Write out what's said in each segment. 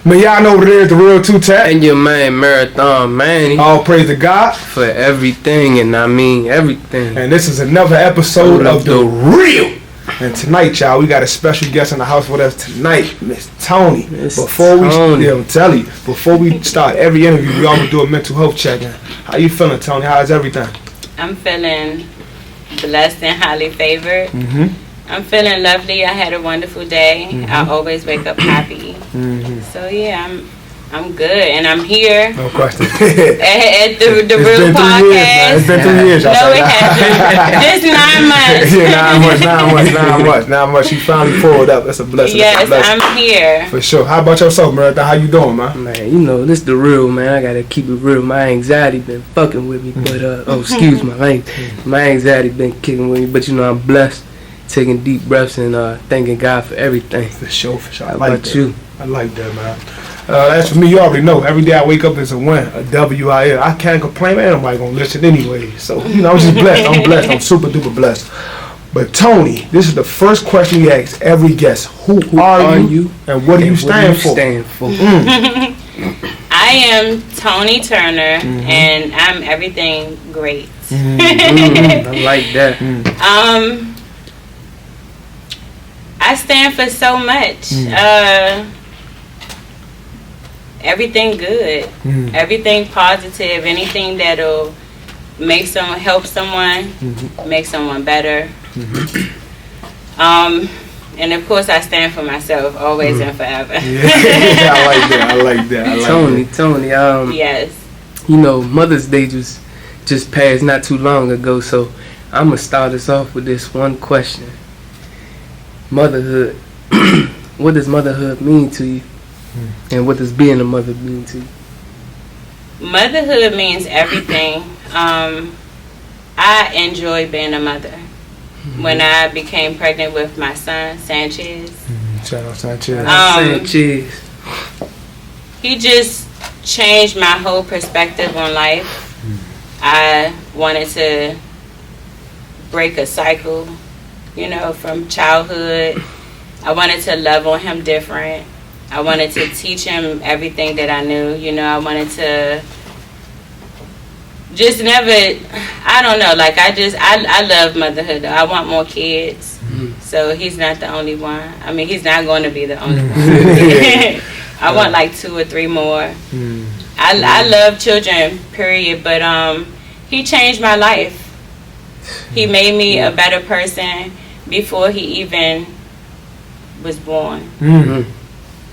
Man, y'all know what it is, the real two-tap. And your man, Marathon Manny. All praise to God. For everything, and I mean everything. And this is another episode of The Real. And tonight, y'all, we got a special guest in the house with us tonight, Miss Toni. Before we start every interview, we always do a mental health check-in. How you feeling, Toni? How's everything? I'm feeling blessed and highly favored. Mm-hmm. I'm feeling lovely. I had a wonderful day. Mm-hmm. I always wake up happy. Mm-hmm. So yeah, I'm good, and I'm here. No question. at the Real Podcast. It's been 3 years. No, it hasn't. Just 9 months. 9 months. You finally pulled up. That's a blessing. Yes, I'm here. For sure. How about yourself, Marathon? How you doing, man? Man, you know, this the real, man. I gotta keep it real. My anxiety been fucking with me, but excuse my language. My anxiety been kicking with me, but you know, I'm blessed. Taking deep breaths and thanking God for everything. For sure. How about you? I like that, man. As for me, you already know. Every day I wake up is a win, a W-I-L. I can't complain, man. Nobody gonna listen anyway. So, you know, I'm just blessed. I'm blessed. I'm super duper blessed. But Toni, this is the first question we ask every guest. Who are you and what do you stand for? I am Toni Turner, and I'm everything great. I like that. I stand for so much. Everything good, everything positive, anything that'll make someone, help someone, make someone better. And of course, I stand for myself, always and forever. Yeah, I like that. Toni. Yes. You know, Mother's Day just passed not too long ago, so I'm gonna start us off with this one question. Motherhood. What does motherhood mean to you? And what does being a mother mean to you? Motherhood means everything. I enjoy being a mother. When I became pregnant with my son, Sanchez. Shout out Sanchez. He just changed my whole perspective on life. I wanted to break a cycle, you know, from childhood. I wanted to love on him different. I wanted to teach him everything that I knew. You know, I wanted to just never, I don't know, like I love motherhood. I want more kids. So he's not the only one. I mean, he's not going to be the only one. I want like 2 or 3 more. I love children, period. But he changed my life. He made me a better person before he even was born.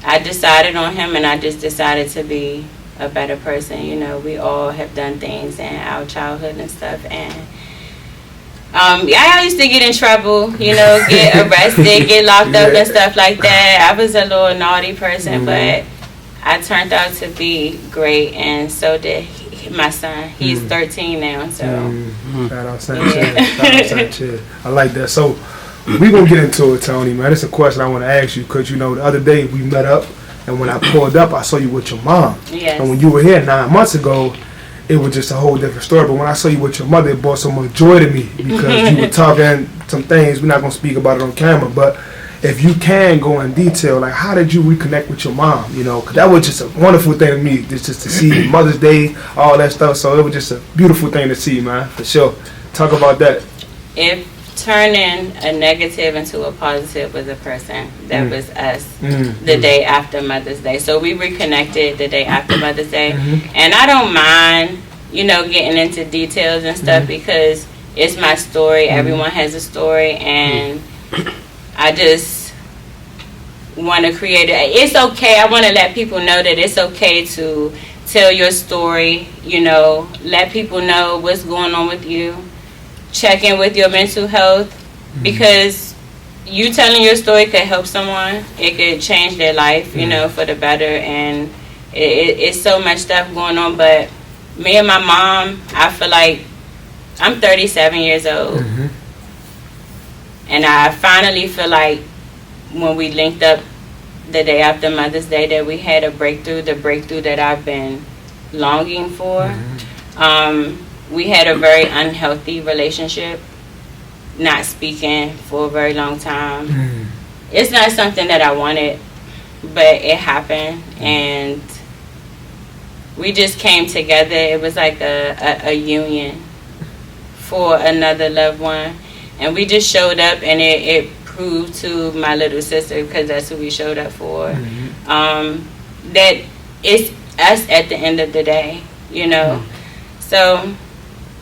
I decided on him, and I just decided to be a better person. You know, we all have done things in our childhood and stuff, and I used to get in trouble, you know, get arrested, get locked up and stuff like that. I was a little naughty person, but I turned out to be great, and so did my son. He's 13 now, so. Shout out Sanchez. I like that. So, we gonna get into it, Toni, man. It's a question I want to ask you because, you know, the other day we met up, and when I pulled up, I saw you with your mom. Yes. And when you were here 9 months ago, it was just a whole different story. But when I saw you with your mother, it brought so much joy to me because you were talking some things. We're not gonna speak about it on camera, but if you can go in detail, like how did you reconnect with your mom? You know, because that was just a wonderful thing to me, just to see Mother's Day, all that stuff. So it was just a beautiful thing to see, man, for sure. Talk about that. If turning a negative into a positive was a person, that was us the day after Mother's Day. So we reconnected the day after Mother's Day. And I don't mind, you know, getting into details and stuff because it's my story. Everyone has a story, and I just want to create it. It's okay. I want to let people know that it's okay to tell your story, you know, let people know what's going on with you. Check in with your mental health, because you telling your story could help someone. It could change their life, you know, for the better. And it's so much stuff going on. But me and my mom, I feel like I'm 37 years old. And I finally feel like when we linked up the day after Mother's Day that we had a breakthrough, the breakthrough that I've been longing for. We had a very unhealthy relationship, not speaking for a very long time. It's not something that I wanted. but it happened, and we just came together. It was like a union for another loved one, and we just showed up, and it proved to my little sister, because that's who we showed up for, that it's us at the end of the day, you know. So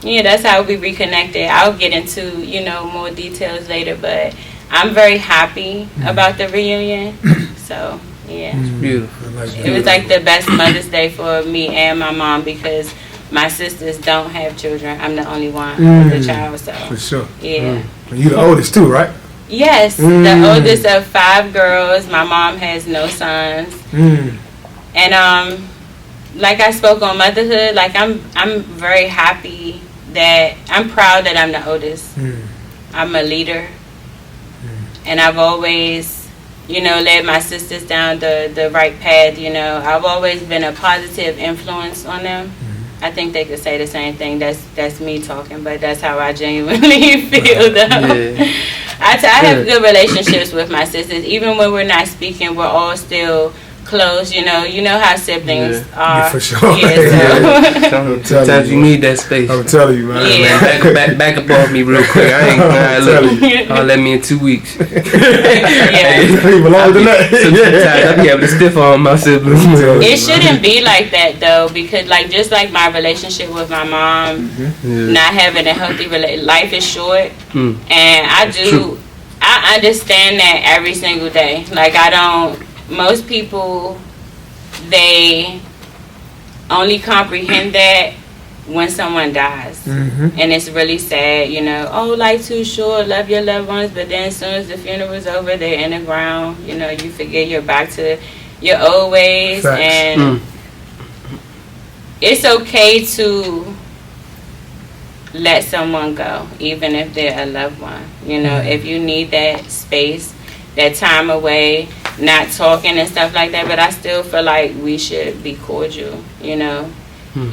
yeah, that's how we reconnected. I'll get into, you know, more details later, but I'm very happy about the reunion. So yeah, it's beautiful. It was like the best Mother's Day for me and my mom, because my sisters don't have children. I'm the only one with a child. So for sure. Yeah. You the oldest too, right? Yes, the oldest of 5 girls. My mom has no sons. And like I spoke on motherhood, like I'm very happy that I'm proud that I'm the oldest. I'm a leader, and I've always, you know, led my sisters down the right path. You know, I've always been a positive influence on them. I think they could say the same thing. That's me talking, but that's how I genuinely feel, though. Yeah. I have good relationships with my sisters. Even when we're not speaking, we're all still close. You know how siblings are. Yeah, for sure. Yeah, Sometimes you need that space. I'm telling you, man. Yeah. Man, back up off me real quick. I ain't gonna let me in 2 weeks. I'll be able to stiff on my siblings. It shouldn't be like that, though, because just like my relationship with my mom, not having a healthy relationship, life is short, and I understand that every single day. Like, most people, they only comprehend that when someone dies. And it's really sad, you know. Oh, life too short, love your loved ones, but then as soon as the funeral's over, they're in the ground. You know, you forget you're back to your old ways. Facts. And it's okay to let someone go, even if they're a loved one. You know, if you need that space, that time away, not talking and stuff like that, but I still feel like we should be cordial, you know.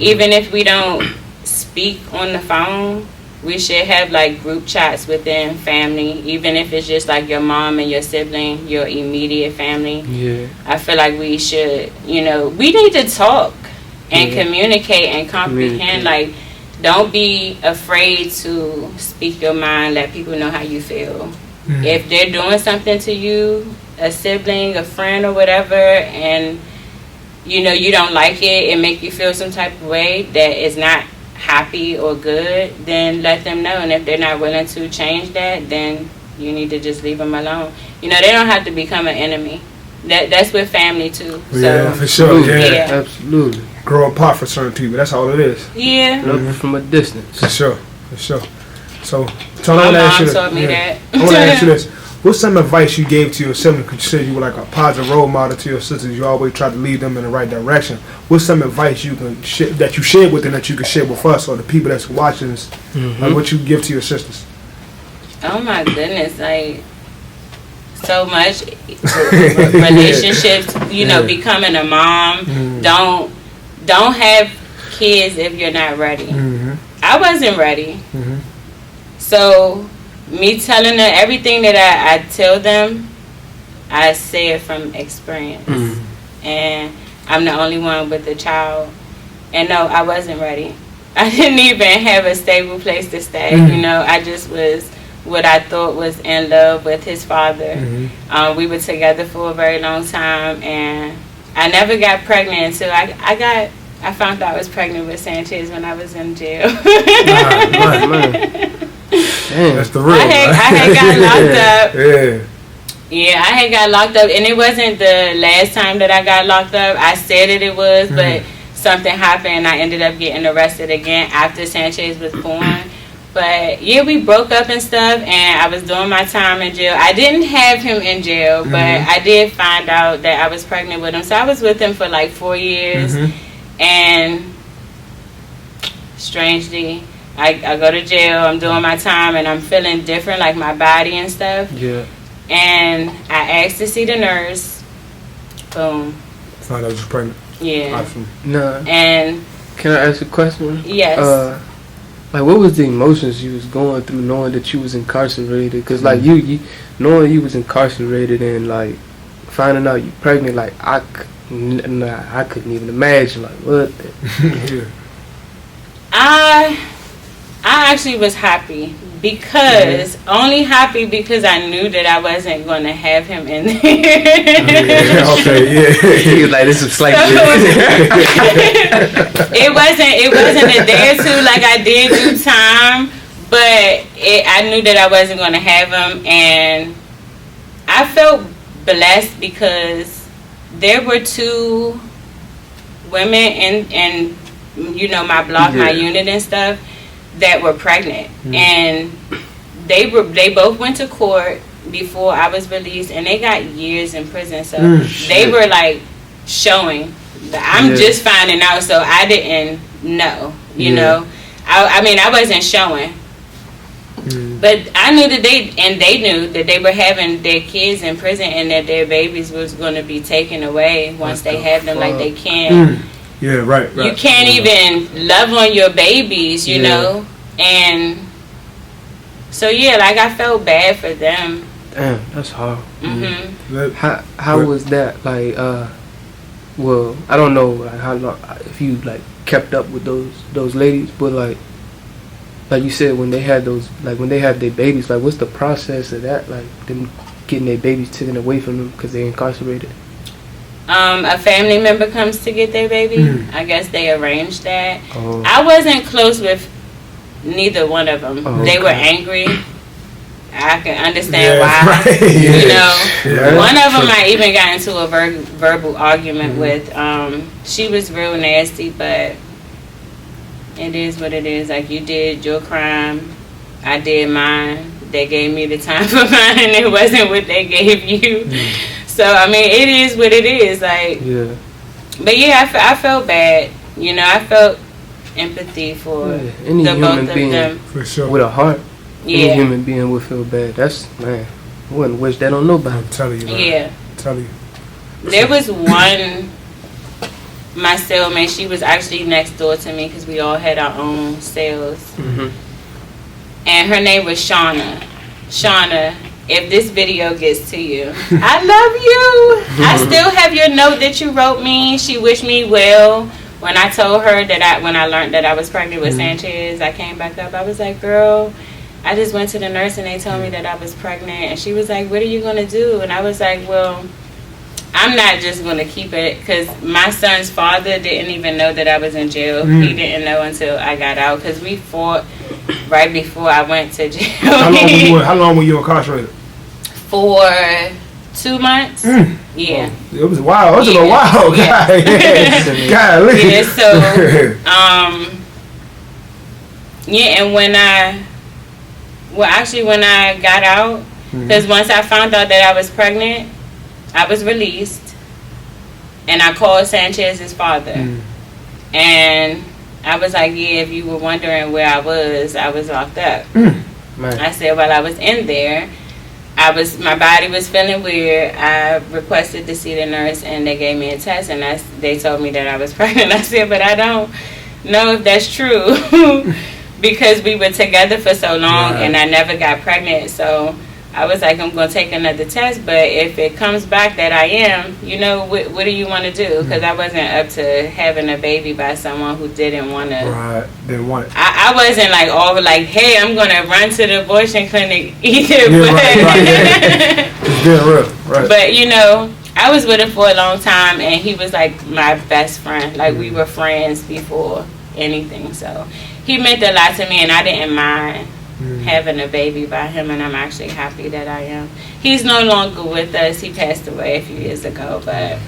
Even if we don't speak on the phone, we should have like group chats within family, even if it's just like your mom and your sibling, your immediate family. Yeah. I feel like we should, you know, we need to talk and communicate and comprehend. Like, don't be afraid to speak your mind, let people know how you feel. If they're doing something to you, a sibling, a friend, or whatever, and you know you don't like it, it make you feel some type of way that is not happy or good, then let them know. And if they're not willing to change that, then you need to just leave them alone. You know, they don't have to become an enemy. That's with family too. Yeah, so, for sure. Yeah, absolutely. Grow apart for certain people. That's all it is. Yeah. Looking from a distance. For sure. So, Toni, my mom taught me that. I want to ask you this. What's some advice you gave to your sibling? Because you said you were like a positive role model to your sisters. You always try to lead them in the right direction. What's some advice you can that you shared with them that you can share with us or the people that's watching this? Like what you give to your sisters? Oh my goodness, like so much relationships. You know, becoming a mom. Don't have kids if you're not ready. I wasn't ready. So me telling them everything that I tell them, I say it from experience. And I'm the only one with a child. And no, I wasn't ready. I didn't even have a stable place to stay. You know, I just was what I thought was in love with his father. We were together for a very long time, and I never got pregnant until I found out I was pregnant with Sanchez when I was in jail. Damn. That's the real. I had got locked up. Yeah, I had got locked up, and it wasn't the last time that I got locked up. I said it was, but something happened, and I ended up getting arrested again after Sanchez was born. But yeah, we broke up and stuff, and I was doing my time in jail. I didn't have him in jail, but I did find out that I was pregnant with him. So I was with him for like 4 years, and strangely, I go to jail, I'm doing my time, and I'm feeling different, like my body and stuff. Yeah. And I asked to see the nurse. Boom. Found out you was pregnant. Yeah. Awesome. No. And can I ask a question? Yes. Like, what was the emotions you was going through knowing that you was incarcerated? Because, like, you knowing you was incarcerated and, like, finding out you pregnant, like I couldn't even imagine, like what. I actually was happy because only happy because I knew that I wasn't going to have him in there. He was like, this is slightly. It wasn't a day or two. Like I did do time, but I knew that I wasn't going to have him, and I felt blessed because there were 2 women in you know, my block, my unit and stuff, that were pregnant, and they both went to court before I was released, and they got years in prison. So they were like showing. I'm just finding out, so I didn't know. You know, I mean, I wasn't showing, but I knew that they knew that they were having their kids in prison, and that their babies was going to be taken away once they have them, like they can. Yeah, right. You can't even love on your babies, you know, and so like I felt bad for them. Damn, that's hard. How was that? Like, well, I don't know like how long if you like kept up with those ladies, but like you said, when they had when they had their babies, like what's the process of that? Like them getting their babies taken away from them because they're incarcerated. A family member comes to get their baby. I guess they arranged that. I wasn't close with neither one of them. They were angry. I can understand why. Right. You know, one of them I even got into a verbal argument with. She was real nasty, but it is what it is. Like, you did your crime, I did mine. They gave me the time for mine, and it wasn't what they gave you. So, I mean, it is what it is. Like, but I felt bad. You know, I felt empathy for any the human both being, of them. For sure. With a heart. Any human being would feel bad. That's, man, I wouldn't wish that on nobody. I'm telling you, man. Yeah. I'm telling you. There was one, my cellmate, she was actually next door to me because we all had our own cells. And her name was Shauna. Shauna, if this video gets to you, I love you. I still have your note that you wrote me. She wished me well. When I told her that when I learned that I was pregnant with Sanchez, I came back up. I was like, girl, I just went to the nurse and they told me that I was pregnant. And she was like, what are you going to do? And I was like, well, I'm not just going to keep it, because my son's father didn't even know that I was in jail. He didn't know until I got out, because we fought right before I went to jail. How long were you incarcerated? For 2 months. Yeah. It was wild. It was a while. God. Yeah, so, and when I got out, because once I found out that I was pregnant, I was released, and I called Sanchez's father, and I was like, yeah, if you were wondering where I was locked up. I said, while I was in there, my body was feeling weird. I requested to see the nurse, and they gave me a test, and they told me that I was pregnant. I said, but I don't know if that's true, because we were together for so long, and I never got pregnant. So I was like, I'm going to take another test, but if it comes back that I am, you know, what do you want to do? Because I wasn't up to having a baby by someone who didn't want to. Right, didn't want it. I wasn't like all like, hey, I'm going to run to the abortion clinic either. It's been real, right. But, you know, I was with him for a long time, and he was like my best friend. Like, we were friends before anything. So he meant a lot to me, and I didn't mind having a baby by him, and I'm actually happy that I am. He's no longer with us. He passed away a few years ago, but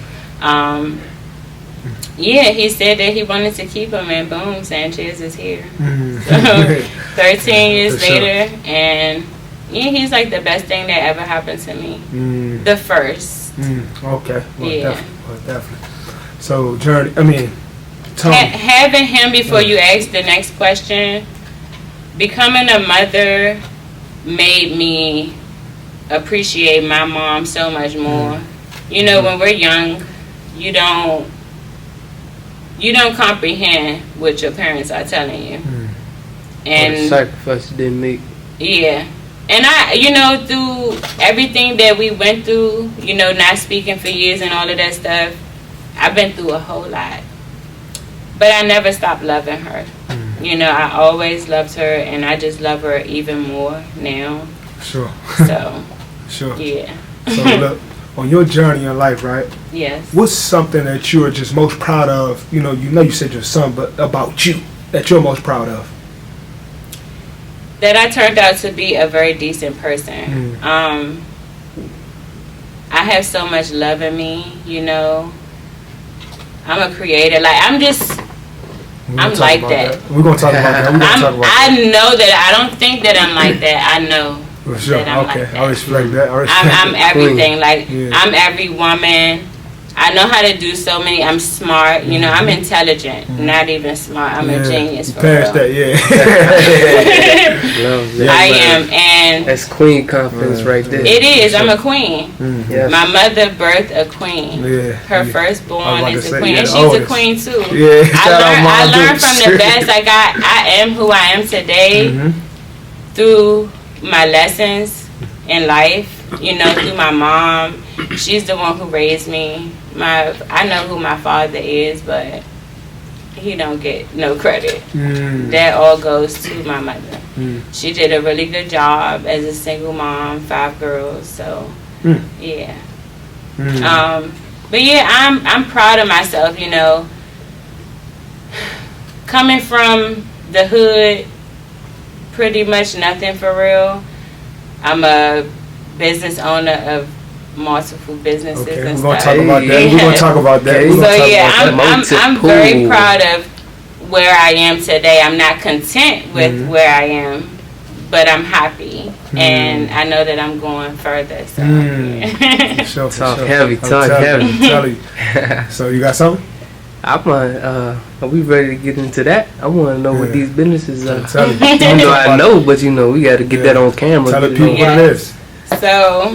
he said that he wanted to keep him, and boom, Sanchez is here. So 13 years later, and he's like the best thing that ever happened to me. The first. Okay. Well, definitely. So, Journey, Toni. Having him before you ask the next question, becoming a mother made me appreciate my mom so much more. You know, when we're young, you don't comprehend what your parents are telling you. And the sacrifice you didn't make. Yeah. And I, through everything that we went through, not speaking for years and all of that stuff, I've been through a whole lot. But I never stopped loving her. I always loved her, and I just love her even more now. Sure. So. Sure. Yeah. So look, on your journey in life, right? Yes. What's something that you're just most proud of? You said your son, but about you that you're most proud of? That I turned out to be a very decent person. I have so much love in me, I'm a creator. Like, I'm like that. We're going to talk about that. I know that. I don't think that I'm like that. I know for sure. that I'm Okay. like that. I respect that. I'm everything. Like, I'm every woman. I know how to do so many. I'm smart. I'm intelligent. Not even smart. I'm a genius for real. That, I am, and that's queen confidence right there. It is. I'm a queen. Yes. My mother birthed a queen. Her firstborn is a queen, and she's a queen too. I learned from the best. Like I am who I am today through my lessons in life. Through my mom. She's the one who raised me. I know who my father is, but he don't get no credit. That all goes to my mother. She did a really good job as a single mom, 5 girls. So yeah. But yeah, I'm proud of myself. Coming from the hood, pretty much nothing for real. I'm a business owner of multiple businesses and we're stuff. We're gonna talk about that. I'm very proud of where I am today. I'm not content with where I am, but I'm happy, and I know that I'm going further. So talk heavy. So you got something? Are we ready to get into that? I want to know what these businesses are. I know, but we got to get that on camera. Tell the people what it is. So,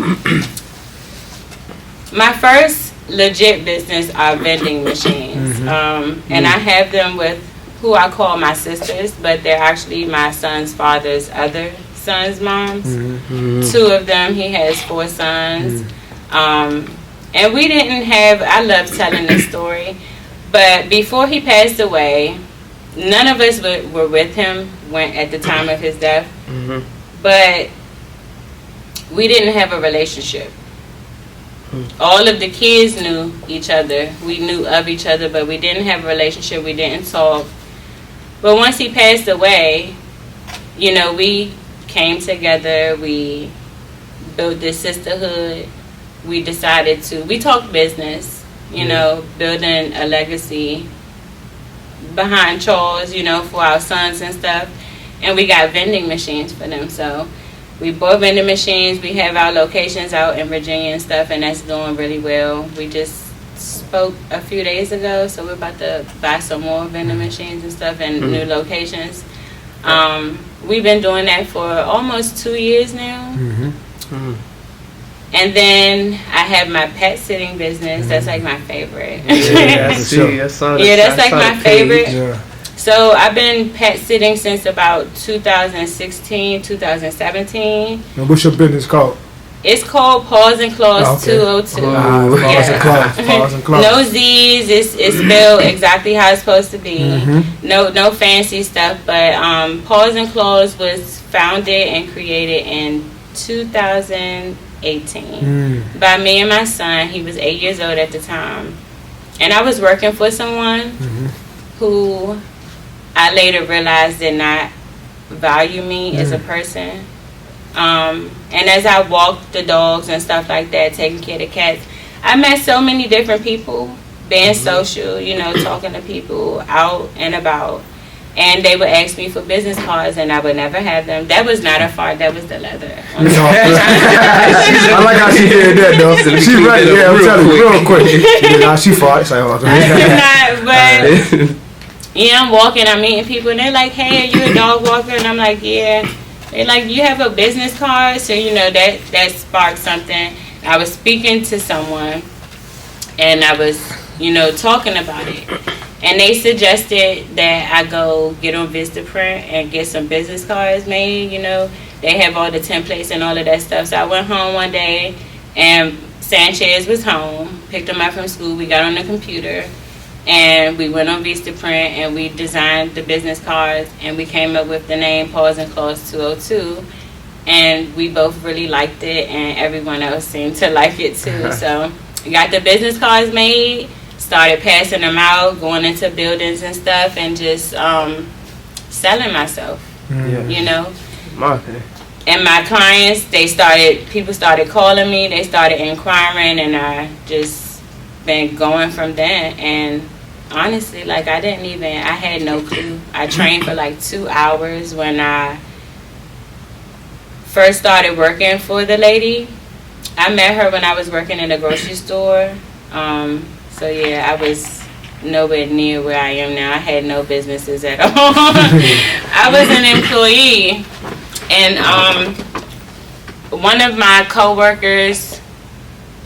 my first legit business are vending machines. And I have them with who I call my sisters, but they're actually my son's father's other son's moms. 2 of them, he has 4 sons. And we didn't have, I love telling this story, but before he passed away, none of us were with him at the time of his death. But we didn't have a relationship. All of the kids knew each other. We knew of each other, but we didn't have a relationship. We didn't talk. But once he passed away, we came together. We built this sisterhood. We decided we talked business, building a legacy behind Charles, for our sons and stuff. And we got vending machines for them. So we bought vending machines. We have our locations out in Virginia and stuff, and that's doing really well. We just spoke a few days ago, so we're about to buy some more vending machines and stuff and new locations. We've been doing that for almost 2 years now. And then I have my pet sitting business. That's like my favorite. That's like my favorite. Yeah. So I've been pet sitting since about 2016, 2017. Now what's your business called? It's called Paws and Claws 202. Paws and Claws. No Z's. It's spelled exactly how it's supposed to be. No fancy stuff. But Paws and Claws was founded and created in 2018 by me and my son. He was 8 years old at the time, and I was working for someone who I later realized did not value me as a person. And as I walked the dogs and stuff like that, taking care of the cats, I met so many different people, being social, talking to people out and about. And they would ask me for business cards, and I would never have them. That was not a fart, that was the leather. I like how she did that, though. She right, I'm telling you, real quick. She farted. I'm walking, I'm meeting people, and they're like, hey, are you a dog walker? And I'm like, yeah. They're like, you have a business card? So, that sparked something. I was speaking to someone, and I was, talking about it. And they suggested that I go get on Vistaprint and get some business cards made, They they have all the templates and all of that stuff. So I went home one day, and Sanchez was home, picked him up from school. We got on the computer, and we went on Vistaprint, and we designed the business cards, and we came up with the name Pause and Clause 202. And we both really liked it, and everyone else seemed to like it too. So we got the business cards made, started passing them out, going into buildings and stuff, and just selling myself. You know. Marketing. And my clients, people started calling me, they started inquiring, and I just been going from there. And honestly, like, I had no clue. I trained for like 2 hours when I first started working for the lady. I met her when I was working in a grocery store. So yeah, I was nowhere near where I am now. I had no businesses at all. I was an employee, and one of my coworkers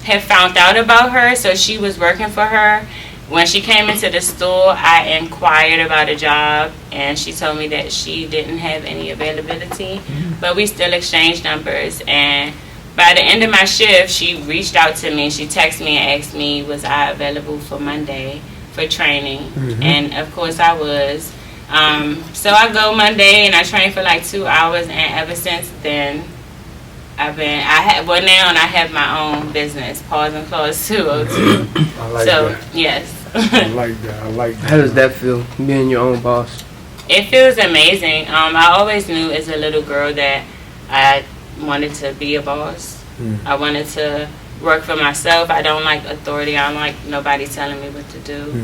had found out about her, so she was working for her. When she came into the store, I inquired about a job, and she told me that she didn't have any availability, but we still exchanged numbers. And by the end of my shift, she reached out to me. She texted me and asked me, was I available for Monday for training? And of course I was. So I go Monday, and I train for like 2 hours, and ever since then, now I have my own business, Pause and Clause 202. I like so, that. yes. I like that. How does that feel, being your own boss? It feels amazing. I always knew as a little girl that I wanted to be a boss. I wanted to work for myself. I don't like authority. I don't like nobody telling me what to do.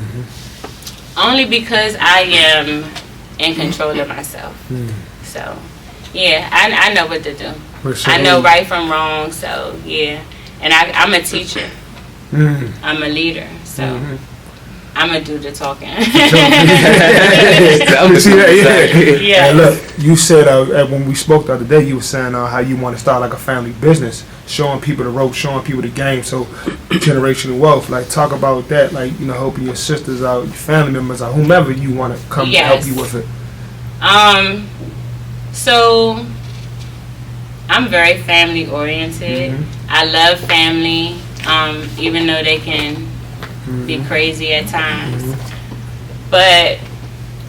Only because I am in control of myself. So, yeah, I know what to do. I know right from wrong, so yeah. And I'm a teacher. I'm a leader, so I'm going to do the talking. Yeah. And look, you said when we spoke the other day, you were saying how you want to start like a family business, showing people the ropes, showing people the game, so generational wealth. Like, talk about that, like, you know, helping your sisters out, your family members out, whomever you want to come to help you with it. So I'm very family oriented. I love family, even though they can be crazy at times. But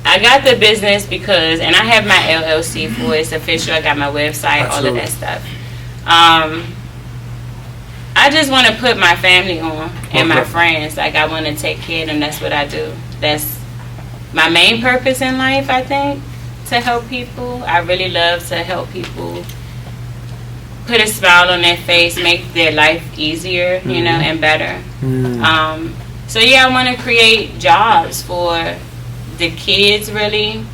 I got the business because, and I have my LLC for it. It's official. I got my website, all of that stuff. I just want to put my family on and my friends. Like, I want to take care of them. That's what I do. That's my main purpose in life, I think, to help people. I really love to help people put a smile on their face, make their life easier, you know, and better. So yeah, I want to create jobs for the kids, really.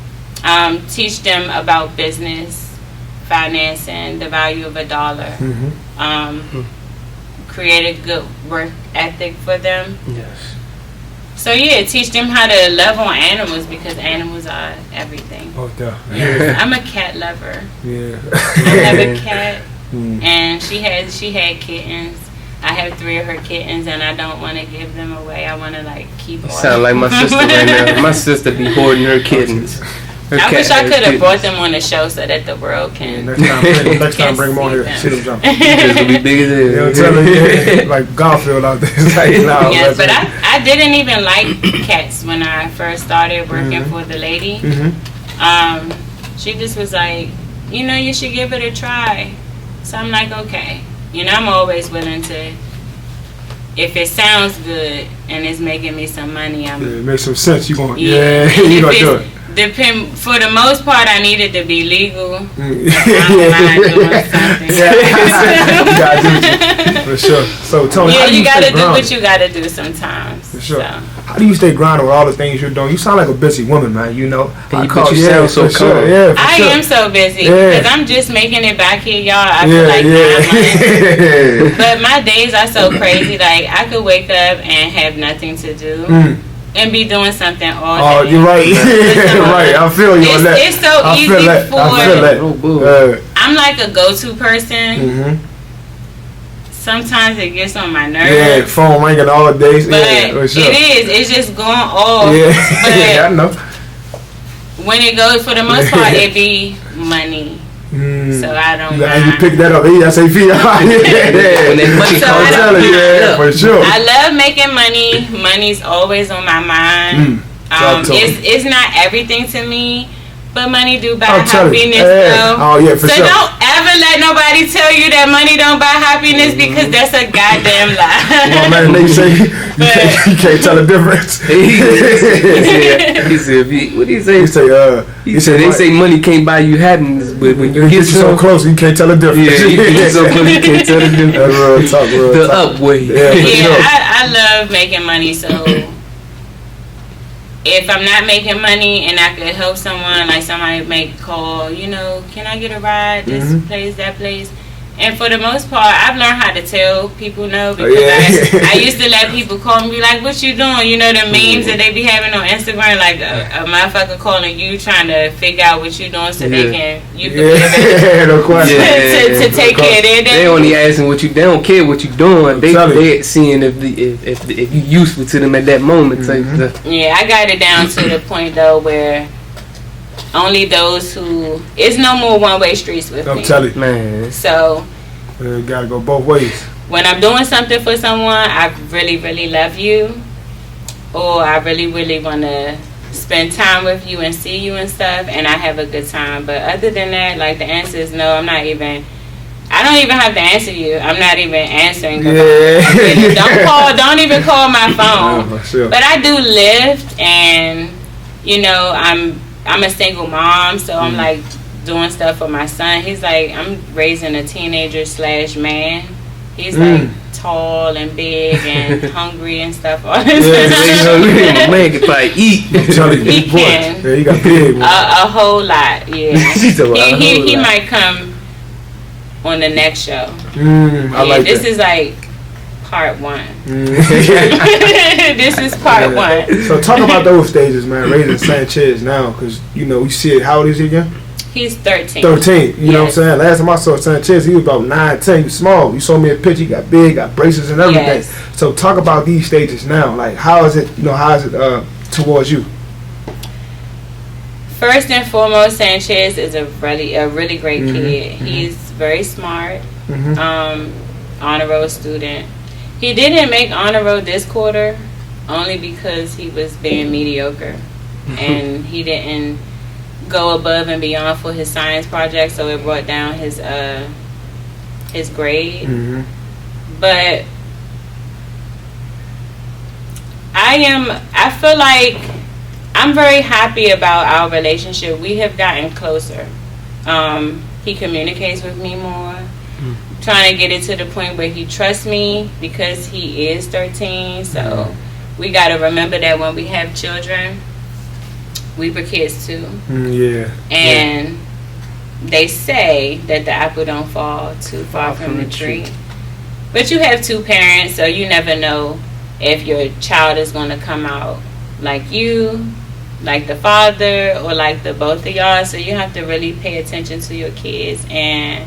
Teach them about business, financing, the value of $1. Create a good work ethic for them. Yes. So yeah, teach them how to love on animals, because animals are everything. Oh, duh. Yeah. I'm a cat lover. Yeah. I have a cat, and she had kittens. I have 3 of her kittens, and I don't want to give them away. I want to, like, keep all. Sound like my sister right now. My sister be hoarding her kittens. I wish I could have brought them on the show so that the world can. Next time, bring them on here. See them jump. It's gonna be big as hell. You know, tell me, like Garfield out there. Yes, but I didn't even like cats when I first started working for the lady. She just was like, you know, you should give it a try. So I'm like, okay. You know, I'm always willing to, if it sounds good and it's making me some money, it makes some sense. You going, you gonna do it. For the most part, I needed to be legal. I'm doing something. You gotta do it. For sure. So, Toni, how do you gotta stay do grounded? what you gotta do sometimes. For sure. So. How do you stay grounded with all the things you're doing? You sound like a busy woman, man. You know. But you sound so calm. Yeah, I am so busy because I'm just making it back here, y'all. I feel like 9 months. But my days are so crazy. Like, I could wake up and have nothing to do. And be doing something all day. Oh, you're right. Right. I feel you on that. It's so easy for. I feel that. I'm like a go-to person. Sometimes it gets on my nerves. Yeah, phone ringing all day. But for sure. it is. It's just going off. Yeah. But I know. when it goes, for the most part, it be money. So I don't And mind. you pick that up. ASAP. When that money So comes I out, don't- Yeah, for sure. I love making money. Money's always on my mind. Talk to me. It's not everything to me, but money do buy I'm telling you. happiness though. Oh yeah, for So sure. don't ever let nobody tell you that money don't buy happiness because that's a goddamn lie. Well, man, they say you can't tell the difference. he said, what did he say? He say, They say money can't buy you happiness, but when you you get get so some, close, you can't tell the difference. yeah, you get so close, you can't tell the difference. That's real talk, real The talk. up way. Yeah, for Yeah, sure. I love making money. So if I'm not making money and I could help someone, like somebody make a call, can I get a ride? This place, that place. And for the most part, I've learned how to tell people no because I used to let people call me, be like, what you doing? The memes that they be having on Instagram, like a motherfucker calling you trying to figure out what you doing so you can be no question. to take care of their day. They only asking what you. They don't care what you doing. They seeing if you useful to them at that moment. Yeah, I got it down to the point though where only those who it's no more one-way streets with me. I'm telling you, man. So you gotta go both ways. when I'm doing something for someone, I really, really love you, or I really, really want to spend time with you and see you and stuff, and I have a good time. But other than that, like the answer is no. I don't even have to answer you. I'm not even answering. Yeah. Don't even call my phone. No, for sure. But I do Lyft, and I'm a single mom, so I'm like doing stuff for my son. He's like, I'm raising a teenager / man. He's like tall and big and hungry and stuff. All this My man can probably eat. I'm telling you, He big boy. can. Yeah, you got big. a whole lot, yeah. He He might come on the next show. I like this that. is like part 1. Yeah. This is part 1. So talk about those stages, man. Raising Sanchez now, because we see it. How old is he again? He's 13. 13. You know what I'm saying? Last time I saw Sanchez, he was about 9, 10. He was small. You saw me a picture. He got big, got braces and everything. Yes. So talk about these stages now. Like, how is it? How is it towards you? First and foremost, Sanchez is a really great kid. He's very smart. Honor roll student. He didn't make honor roll this quarter only because he was being mediocre and he didn't go above and beyond for his science project, so it brought down his grade. But I feel like I'm very happy about our relationship. We have gotten closer. He communicates with me more. Trying to get it to the point where he trusts me because he is 13. So we got to remember that when we have children, we were kids too. And they say that the apple don't fall too far from the tree. But you have 2 parents, so you never know if your child is going to come out like you, like the father, or like the both of y'all. So you have to really pay attention to your kids. And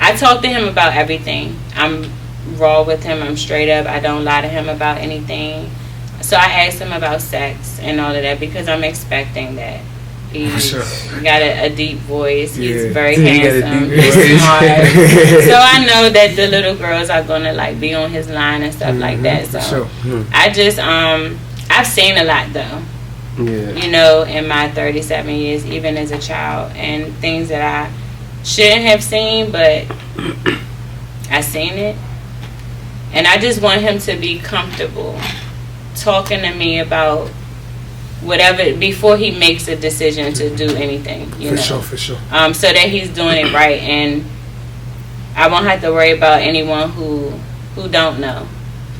I talk to him about everything. I'm raw with him. I'm straight up. I don't lie to him about anything. So I asked him about sex and all of that because I'm expecting that. He's got a deep voice. He's very handsome. He's smart. So I know that the little girls are going to like be on his line and stuff like that. So I just, I've seen a lot though. In my 37 years, even as a child, and things that I shouldn't have seen, but I seen it. And I just want him to be comfortable talking to me about whatever before he makes a decision to do anything. For sure. So that he's doing it right, and I won't have to worry about anyone who don't know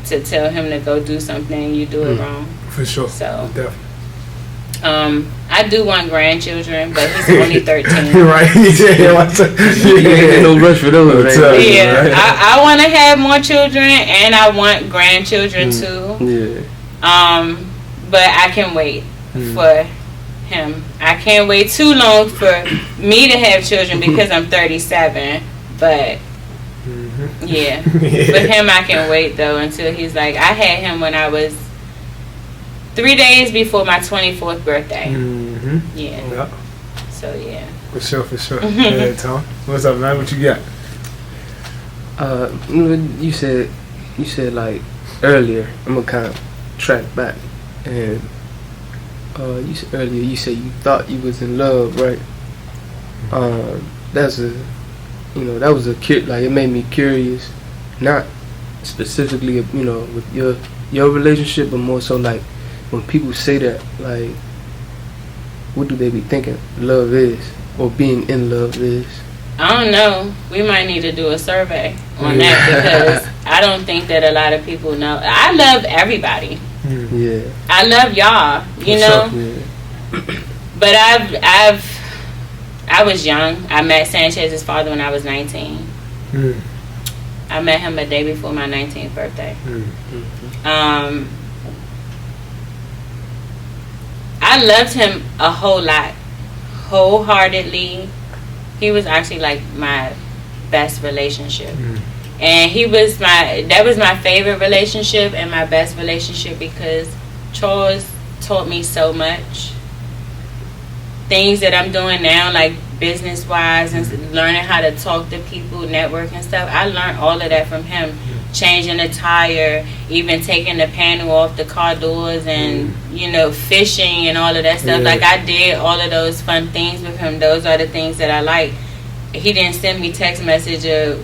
to tell him to go do something and you do it wrong. For sure. So definitely. I do want grandchildren, but he's only 13. Right. Ain't no rush for those. I want to have more children, and I want grandchildren too. But I can wait for him. I can't wait too long for me to have children because I'm 37. But with him I can wait though until he's like, I had him when I was 3 days before my 24th birthday. So For sure. Yeah, Tom. What's up, man? What you got? You said like earlier. I'm gonna kind of track back, and you said earlier. You said you thought you was in love, right? That was a like it made me curious, not specifically, with your relationship, but more so like when people say that, like, what do they be thinking love is, or being in love is? I don't know. We might need to do a survey on that because I don't think that a lot of people know. I love everybody. Yeah. I love y'all, you know. Yeah. But I was young. I met Sanchez's father when I was 19. I met him a day before my 19th birthday. I loved him a whole lot, wholeheartedly. He was actually like my best relationship. And that was my favorite relationship and my best relationship because Charles taught me so much. Things that I'm doing now, like business wise and learning how to talk to people, network and stuff, I learned all of that from him. Changing the tire, even taking the panel off the car doors, and fishing and all of that stuff. Like I did all of those fun things with him. Those are the things that I like. He didn't send me text messages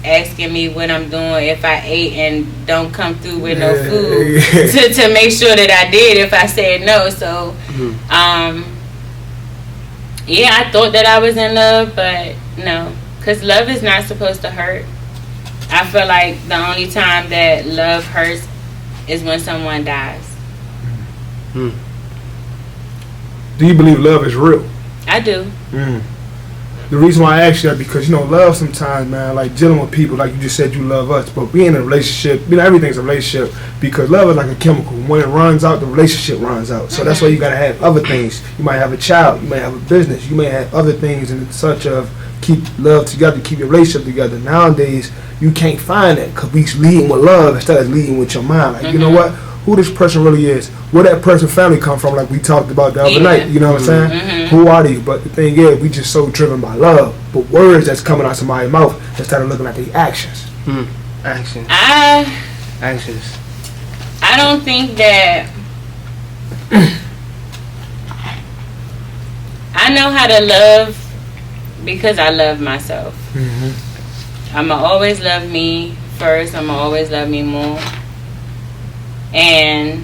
asking me what I'm doing if I ate and don't come through with no food to make sure that I did if I said no. So I thought that I was in love, but no, because love is not supposed to hurt. I feel like the only time that love hurts is when someone dies. Do you believe love is real? I do. The reason why I ask you that because love sometimes, man, like dealing with people, like you just said, you love us, but being in a relationship, everything's a relationship because love is like a chemical. When it runs out, the relationship runs out. So that's why you gotta have other things. You might have a child, you might have a business, you may have other things, and such of keep love together, keep your relationship together. Nowadays, you can't find that because we leading with love instead of leading with your mind. Like, you know what? Who this person really is, where that person's family come from, like we talked about the other night, you know what I'm saying? Who are these? But the thing is, we just so driven by love. But words that's coming out somebody's mouth instead of looking at the actions. Actions. Actions. I don't think that I know how to love because I love myself. I'ma always love me first. I'ma always love me more. And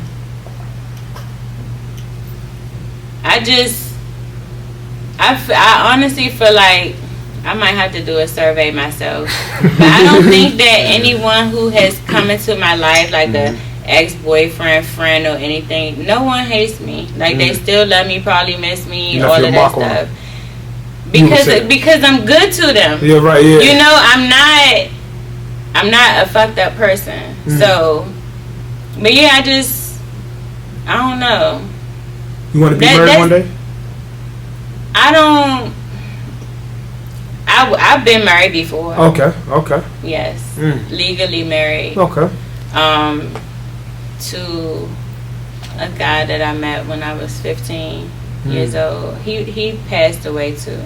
I honestly feel like I might have to do a survey myself. But I don't think that anyone who has come into my life, like a ex-boyfriend, friend, or anything, no one hates me. Like they still love me, probably miss me, all of that stuff. Because I'm good to them. Yeah, right. Yeah. I'm not a fucked up person. So, but yeah, I don't know. You want to be married one day? I've been married before. Okay. Yes. Legally married. Okay. To a guy that I met when I was 15 years old. He passed away too.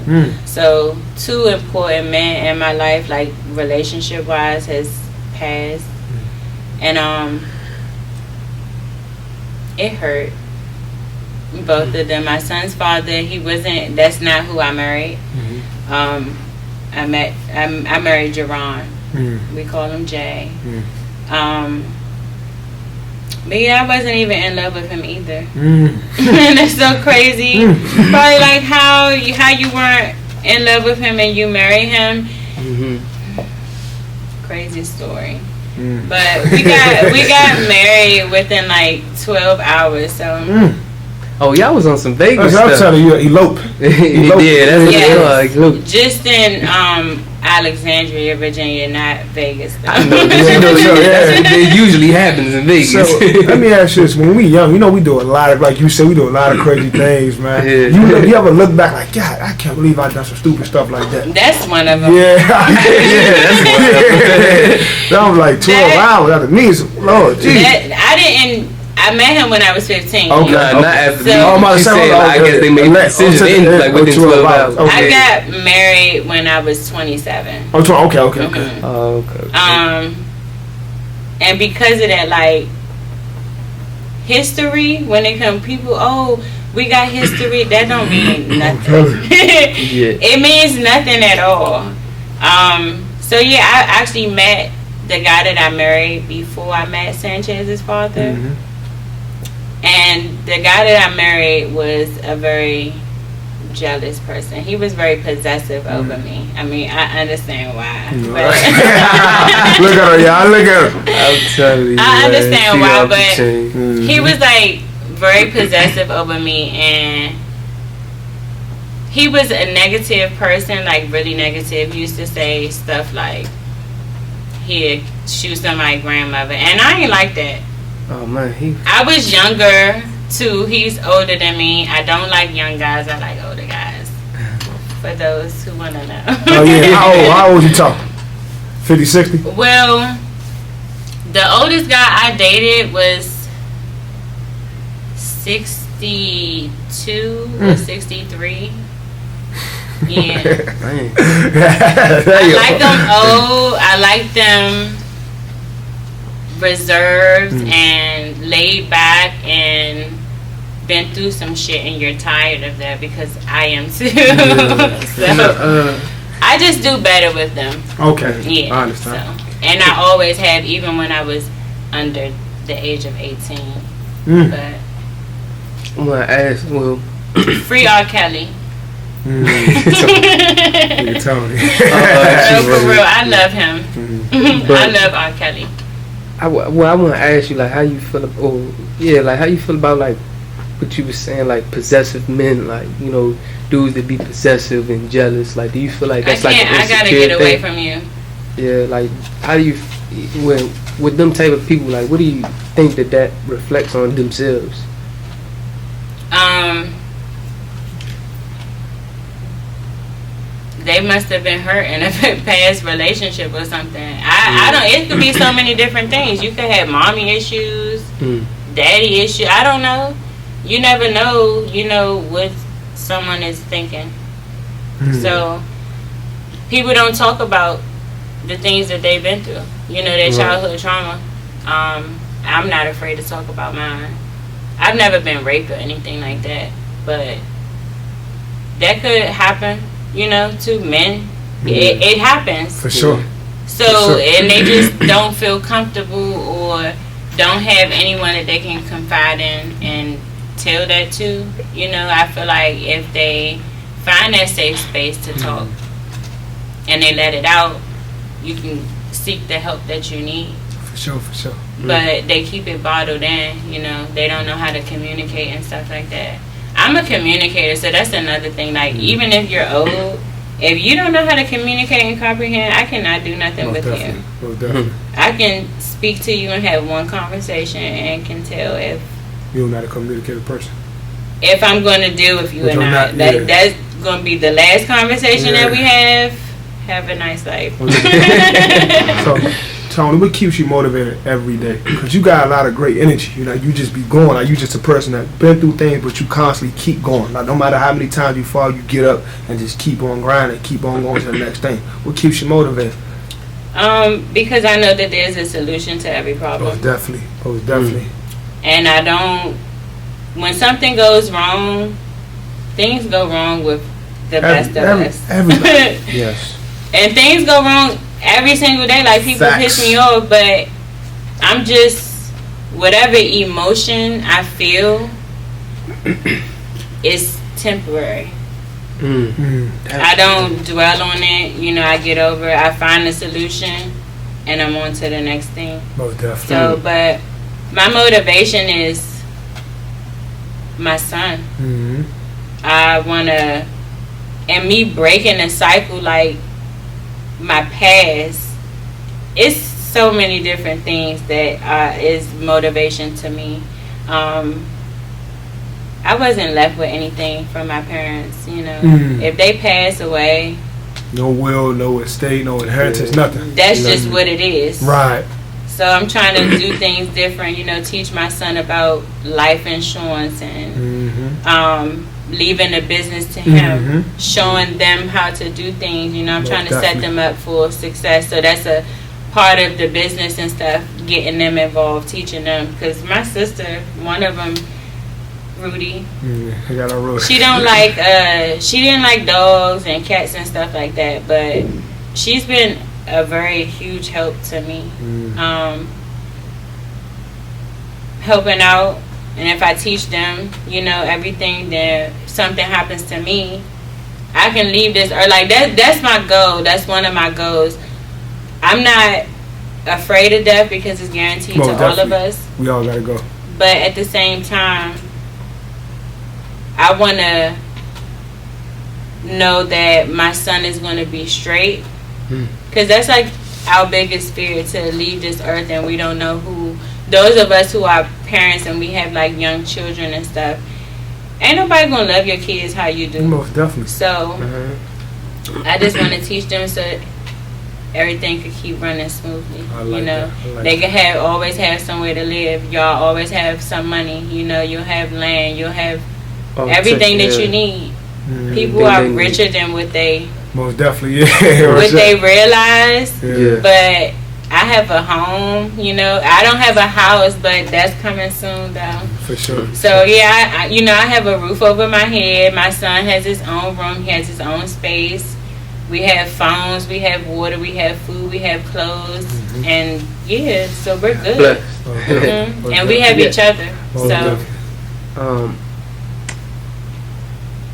So 2 important men in my life, like relationship wise, has passed. And it hurt. Both of them. My son's father, that's not who I married. I married Jerron. We call him Jay. But yeah, I wasn't even in love with him either. That's so crazy. Probably like how you weren't in love with him and you married him. Crazy story. But we got married within like 12 hours. So. Oh, y'all was on some Vegas stuff. I'm telling you, elope. Yeah, that's elope. Just in Alexandria, Virginia, not Vegas. I know. It usually happens in Vegas. So let me ask you this: when we young, we do a lot of, like you said, we do a lot of crazy things, man. You ever look back like, God, I can't believe I done some stupid stuff like that? That's one of them. Yeah, that's one of them. That was like 12 hours out of me. So, Lord, Jesus. I met him when I was 15. Okay. Nah, not after. So- You said, like, I guess they made the decision in like within 12 hours. Okay. I got married when I was 27. Oh, okay. Mhm. Oh, okay. And because of that, like, history, when it comes, people, we got history, that don't mean nothing. It means nothing at all. So yeah, I actually met the guy that I married before I met Sanchez's father. Mm-hmm. And the guy that I married was a very jealous person. He was very possessive over me. I mean, I understand why. But Look at her, y'all. Look at her. I'm telling you. I understand why, but Mm-hmm. he was like very possessive over me, and he was a negative person, like really negative. He used to say stuff like he'd shoot somebody's grandmother, and I ain't like that. Oh man, I was younger too. He's older than me. I don't like young guys. I like older guys. For those who want to know. Oh yeah. How old you talking? 50, 60? Well, the oldest guy I dated was 62 or 63. Yeah. man. I like them old. I like them reserved and laid back and been through some shit, and you're tired of that because I am too. So I just do better with them. Okay. Yeah. I understand. So, and I always have, even when I was under the age of 18. But I'm gonna ask. Well, free R. Kelly. Nigga Toni. For real, I love him. I love R. Kelly. I want to ask you, like, how you feel like how you feel about, like, what you were saying, like, possessive men, like, you know, dudes that be possessive and jealous. Like, do you feel like that's like an I gotta insecure get away thing? from you. Yeah, like, how do you, with them type of people, like, what do you think that reflects on themselves? They must have been hurt in a past relationship or something. I don't. It could be so many different things. You could have mommy issues, daddy issues. I don't know. You never know. You know what someone is thinking. So people don't talk about the things that they've been through. You know, their childhood trauma. I'm not afraid to talk about mine. I've never been raped or anything like that, but that could happen. You know, to men, it happens. For sure. So, and they just don't feel comfortable or don't have anyone that they can confide in and tell that to. You know, I feel like if they find that safe space to talk and they let it out, you can seek the help that you need. For sure. But they keep it bottled in, you know, they don't know how to communicate and stuff like that. I'm a communicator, so that's another thing. Like, even if you're old, if you don't know how to communicate and comprehend, I cannot do nothing with you. Most definitely. I can speak to you and have one conversation and can tell if You don't know how to communicate a person. if I'm going to deal with you But or you're not. not, That's going to be the last conversation that we have. Have a nice life. So, Toni, what keeps you motivated every day? Because you got a lot of great energy. You know, you just be going. Like, you just a person that's been through things, but you constantly keep going. Like, no matter how many times you fall, you get up and just keep on grinding, keep on going to the next thing. What keeps you motivated? Because I know that there's a solution to every problem. Most definitely. And I don't. When something goes wrong, things go wrong with the best of us. Everybody. Yes. And things go wrong every single day. Like, people piss me off, but I'm just, whatever emotion I feel is temporary. I don't dwell on it. You know, I get over it. I find a solution, and I'm on to the next thing. Most definitely. So, but my motivation is my son. I want to, and me breaking the cycle, like, my past, it's so many different things that is motivation to me. I wasn't left with anything from my parents, you know. If they pass away, no will, no estate, no inheritance, nothing. that's just what it is. Right. So I'm trying to do things different, you know, teach my son about life insurance and leaving the business to him, showing them how to do things. You know, I'm trying to set them up for success. So that's a part of the business and stuff, getting them involved, teaching them. Because my sister, one of them, Rudy, she don't like she didn't like dogs and cats and stuff like that, but she's been a very huge help to me, helping out. And if I teach them, you know, everything, that something happens to me, I can leave this, or like that's my goal. That's one of my goals. I'm not afraid of death because it's guaranteed to all of us. We all gotta go. But at the same time, I want to know that my son is going to be straight. Because that's like our biggest fear, to leave this earth and we don't know who. Those of us who are parents and we have like young children and stuff, ain't nobody going to love your kids how you do. Most definitely. So I just want to teach them so everything could keep running smoothly. You know, they can always have somewhere to live. Y'all always have some money. You know, you'll have land. You'll have everything that you need. People are richer than what they most definitely what they realize. But I have a home, you know. I don't have a house, but that's coming soon though. For sure. So yeah, I have a roof over my head. My son has his own room. He has his own space. We have phones, we have water, we have food, we have clothes, and yeah, so we're good. And we have each other. So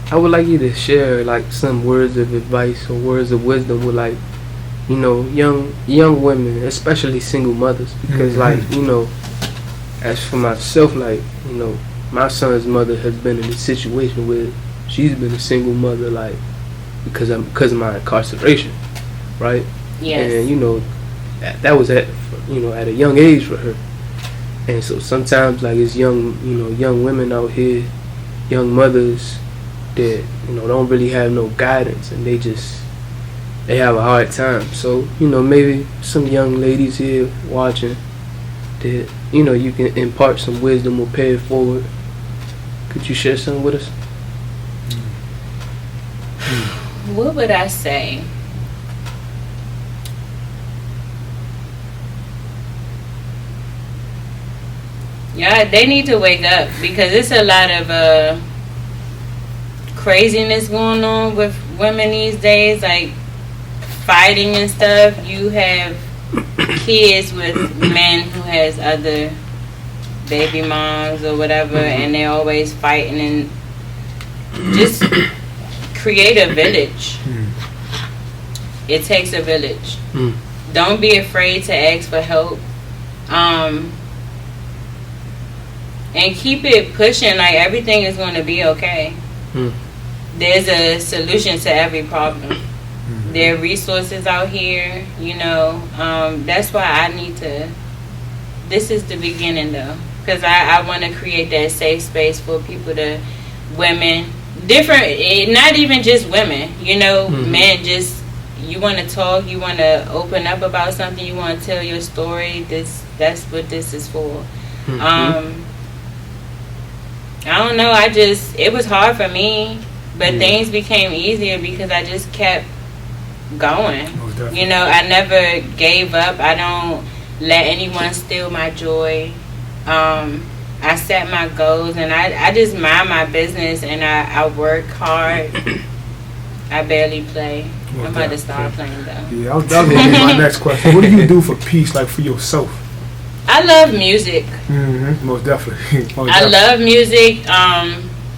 I would like you to share like some words of advice or words of wisdom with, like, you know, young women, especially single mothers, because like, you know, as for myself, like, you know, my son's mother has been in a situation where she's been a single mother, like, because of my incarceration, right? Yes. And you know, that was at a young age for her. And so sometimes, like, it's young women out here, young mothers that, you know, don't really have no guidance, and they have a hard time. So, you know, maybe some young ladies here watching that, you know, you can impart some wisdom or pay it forward. Could you share something with us? What would I say? Yeah, they need to wake up, because it's a lot of craziness going on with women these days, like fighting and stuff. You have kids with men who has other baby moms or whatever, and they're always fighting, and just create a village. It takes a village. Don't be afraid to ask for help. And keep it pushing, like everything is going to be okay. There's a solution to every problem. There are resources out here, you know. That's why I need to, this is the beginning though, because I want to create that safe space for people to, women, different, not even just women, you know, men, just, you want to talk, you want to open up about something, you want to tell your story. That's what this is for. I don't know, it was hard for me, but things became easier because I just kept going. You know, I never gave up. I don't let anyone steal my joy. I set my goals, and I just mind my business, and I work hard. I barely play. I'm about to start playing though. Yeah, that was going to be my next question. What do you do for peace, like for yourself? I love music. Most definitely. I love music.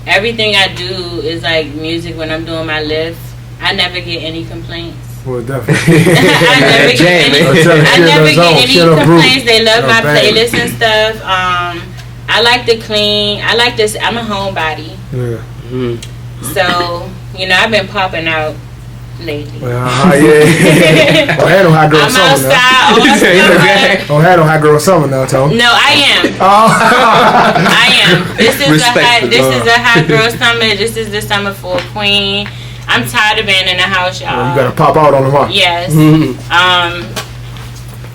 Everything I do is like music. When I'm doing my lift, I never get any complaints. Well, definitely. I never get any complaints. They love my playlist and stuff. I like to clean. I like this. I'm a homebody. So, you know, I've been popping out lately. Yeah. Oh, had no hot girl I'm summer outside now. all summer. Oh, had no hot girl summer now, Toni. No, I am. I am. This is a hot girl summer. This is the summer for a queen. I'm tired of being in the house, y'all. You gotta pop out on the mark. Yes.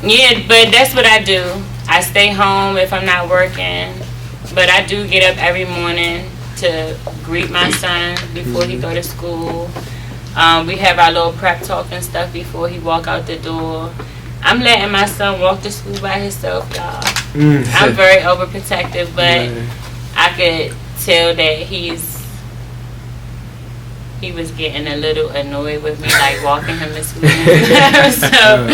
Yeah, but that's what I do. I stay home if I'm not working, but I do get up every morning to greet my son before he go to school. We have our little prep talk and stuff before he walk out the door. I'm letting my son walk to school by himself, y'all. I'm very overprotective, but I could tell that he was getting a little annoyed with me, like walking him to school. So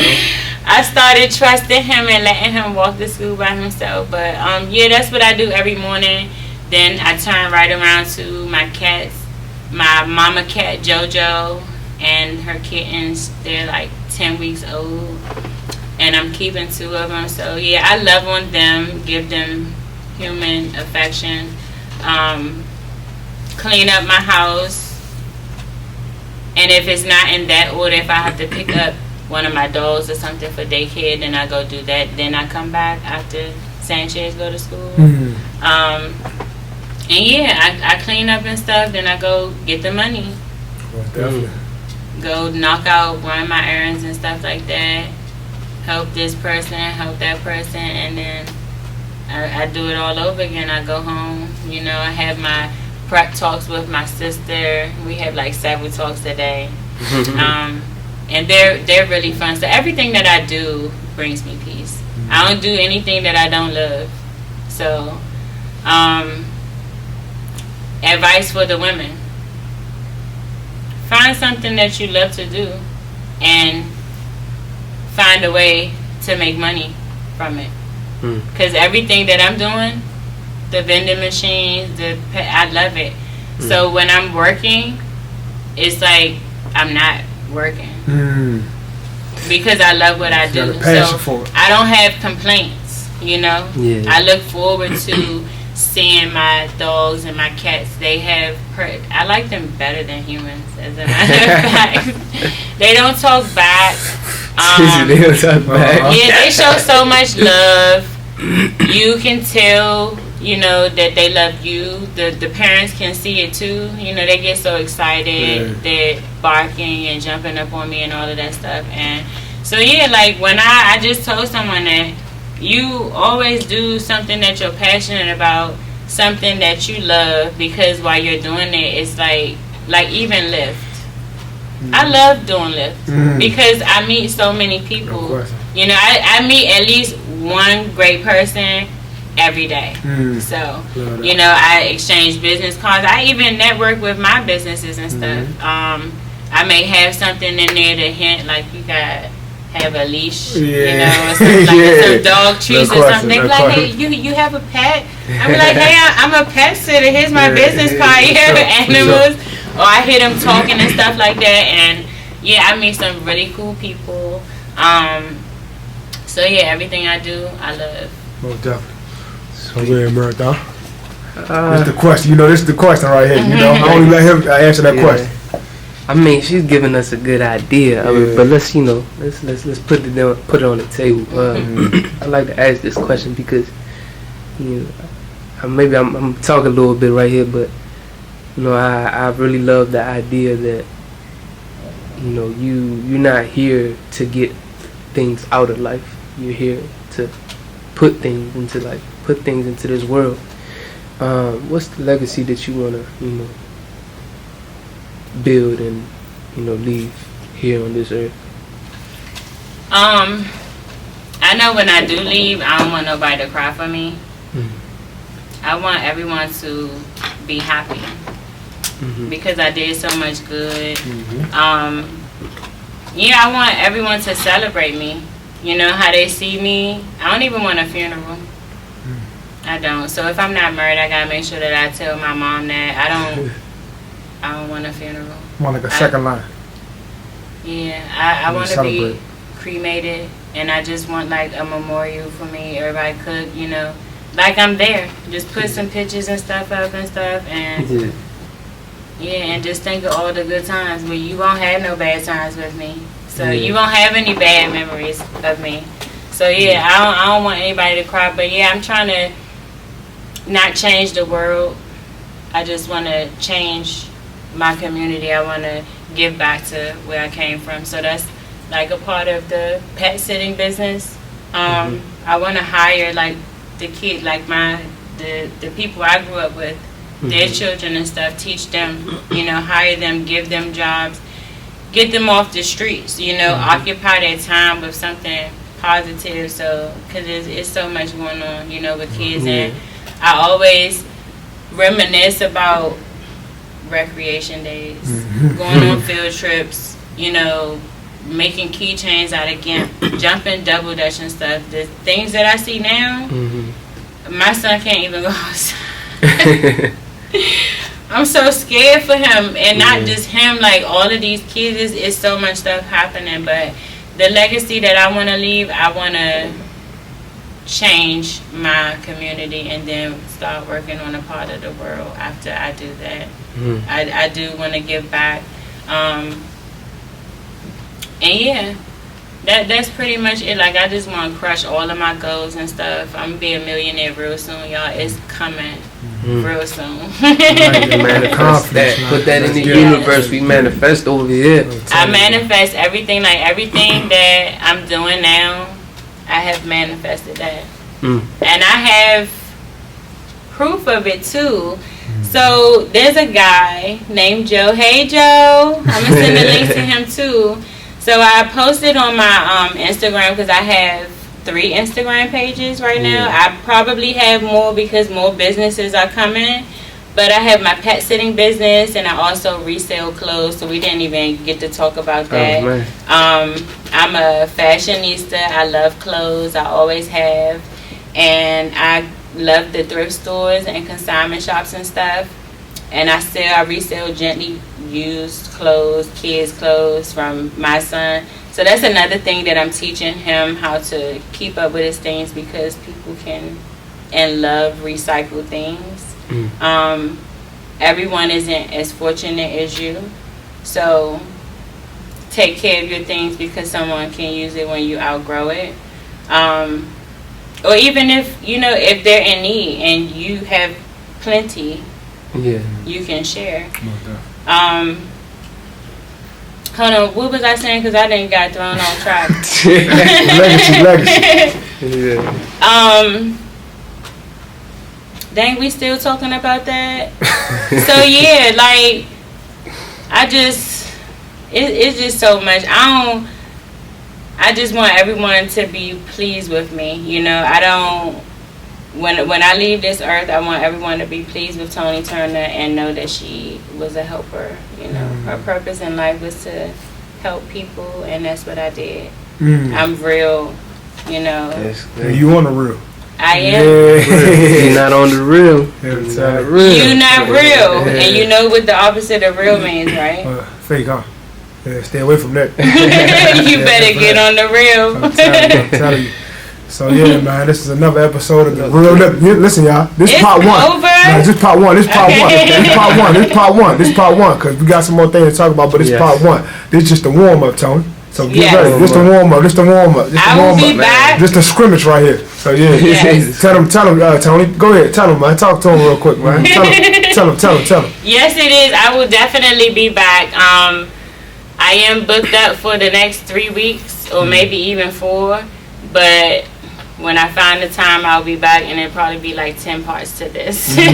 I started trusting him and letting him walk to school by himself. But yeah, that's what I do every morning. Then I turn right around to my cats. My mama cat JoJo and her kittens. They're like 10 weeks old, and I'm keeping 2 of them. So yeah, I love on them, give them human affection. Clean up my house. And if it's not in that order, if I have to pick up one of my dogs or something for daycare, then I go do that. Then I come back after Sanchez go to school. And yeah, I clean up and stuff. Then I go get the money. Definitely. Go knock out, run my errands and stuff like that. Help this person, help that person, and then I do it all over again. I go home. You know, I have my prep talks with my sister. We have like several talks a day. And they're really fun. So everything that I do brings me peace. I don't do anything that I don't love. So advice for the women: find something that you love to do and find a way to make money from it. Because everything that I'm doing, the vending machines, I love it. So when I'm working, it's like I'm not working because I love what I do. So I don't have complaints, you know. I look forward to seeing my dogs and my cats. They have I like them better than humans, as a matter of fact. They don't talk back. They don't talk back. Yeah, they show so much love. You can tell, you know, that they love you. The parents can see it too. You know, they get so excited. They're barking and jumping up on me and all of that stuff. And so yeah, like when I just told someone that you always do something that you're passionate about, something that you love, because while you're doing it, it's like even Lyft. I love doing Lyft because I meet so many people. You know, I meet at least one great person every day. So, you know, I exchange business cards. I even network with my businesses and stuff. I may have something in there to hint, like you got have a leash, you know, or something like some dog treats or something. They be like, hey, you have a pet? I be like, hey, I'm a pet sitter. Here's my business card. You have animals? Or I hear them talking and stuff like that. And yeah, I meet some really cool people. So yeah, everything I do, I love. Most definitely. So yeah, Marathon. This is the question. You know, this is the question right here. You know, I only let him answer that question. I mean, she's giving us a good idea of it, but let's put it on the table. I like to ask this question because, you know, maybe I'm talking a little bit right here, but you know, I really love the idea that, you know, you're not here to get things out of life. You're here to put things into this world. What's the legacy that you wanna, you know, build and, you know, leave here on this earth? I know when I do leave, I don't want nobody to cry for me. I want everyone to be happy because I did so much good. Yeah, I want everyone to celebrate me. You know how they see me. I don't even want a funeral. I don't. So if I'm not married, I gotta make sure that I tell my mom that I don't want a funeral. Want like a second line. Yeah, I want to be cremated, and I just want like a memorial for me. Everybody could, you know, like I'm there. Just put some pictures and stuff up and stuff, and yeah, and just think of all the good times. But you won't have no bad times with me, so you won't have any bad memories of me. So yeah, I don't want anybody to cry. But yeah, I'm trying to not change the world. I just want to change my community. I want to give back to where I came from. So that's like a part of the pet sitting business. I want to hire like the kid, like the people I grew up with, their children and stuff, teach them, hire them, give them jobs, get them off the streets, occupy their time with something positive. So, because it's so much going on, with kids. And I always reminisce about recreation days, going on field trips, making keychains out of jumping double dutch and stuff. The things that I see now, my son can't even go outside. I'm so scared for him, and not just him, like all of these kids. Is so much stuff happening, but the legacy that I want to leave, I want to change my community and then start working on a part of the world after I do that. I do want to give back. And yeah, that's pretty much it. Like, I just want to crush all of my goals and stuff. I'm going to be a millionaire real soon, y'all. It's coming real soon. Manifest that. Put that in the universe. We manifest over here. I manifest everything. Like, everything that I'm doing now, I have manifested that. And I have proof of it, too. So, there's a guy named Joe. Hey, Joe. I'm going to send a link to him, too. So I posted on my Instagram, because I have 3 Instagram pages right now. I probably have more because more businesses are coming. But I have my pet sitting business, and I also resell clothes. So we didn't even get to talk about that. I'm a fashionista. I love clothes. I always have. And I love the thrift stores and consignment shops and stuff. And I resell gently used clothes, kids' clothes from my son. So that's another thing that I'm teaching him, how to keep up with his things, because people can and love recycled things. Everyone isn't as fortunate as you. So take care of your things, because someone can use it when you outgrow it. Or even if they're in need and you have plenty, you can share. Hold on, what was I saying? Because I didn't got thrown on track. Legacy. Dang, we still talking about that? So yeah, like, it's just so much. I just want everyone to be pleased with me. When I leave this earth, I want everyone to be pleased with Toni Turner and know that she was a helper. Her purpose in life was to help people, and that's what I did. I'm real, You on the real. I am. You're not on the real. You're not real. And you know what the opposite of real means, right? Fake, huh? Yeah, stay away from that. You better get on the real. I'm telling you. So yeah, man, this is another episode of the real. Listen, y'all, this is part 1. Over? No, this is part 1. This is part 1. This is part 1. Because we got some more things to talk about, but this is part 1. This is just the warm up, Toni. So get ready. This the warm up. I will be back. This the scrimmage right here. So yeah, tell them, Toni. Go ahead, tell them, man. Talk to them real quick, man. Tell them. Yes, it is. I will definitely be back. I am booked up for the next 3 weeks, or maybe even 4. But when I find the time, I'll be back, and it'll probably be like 10 parts to this. Yeah,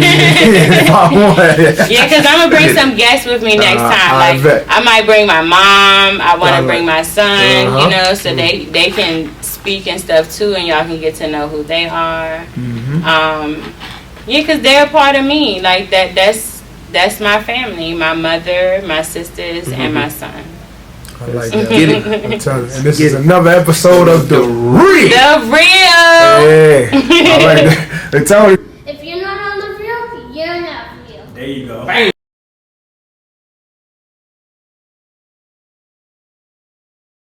because I'm going to bring some guests with me next time. Like, I might bring my mom. I want to bring my son, so they can speak and stuff too, and y'all can get to know who they are. Because they're a part of me. Like, that's my family, my mother, my sisters, and my son. I like that. Get it. I'm telling you. And this is another episode of The Real. The Real. Yeah. I like that. Tony. If you're not on The Real, you're not real. There you go. Bang.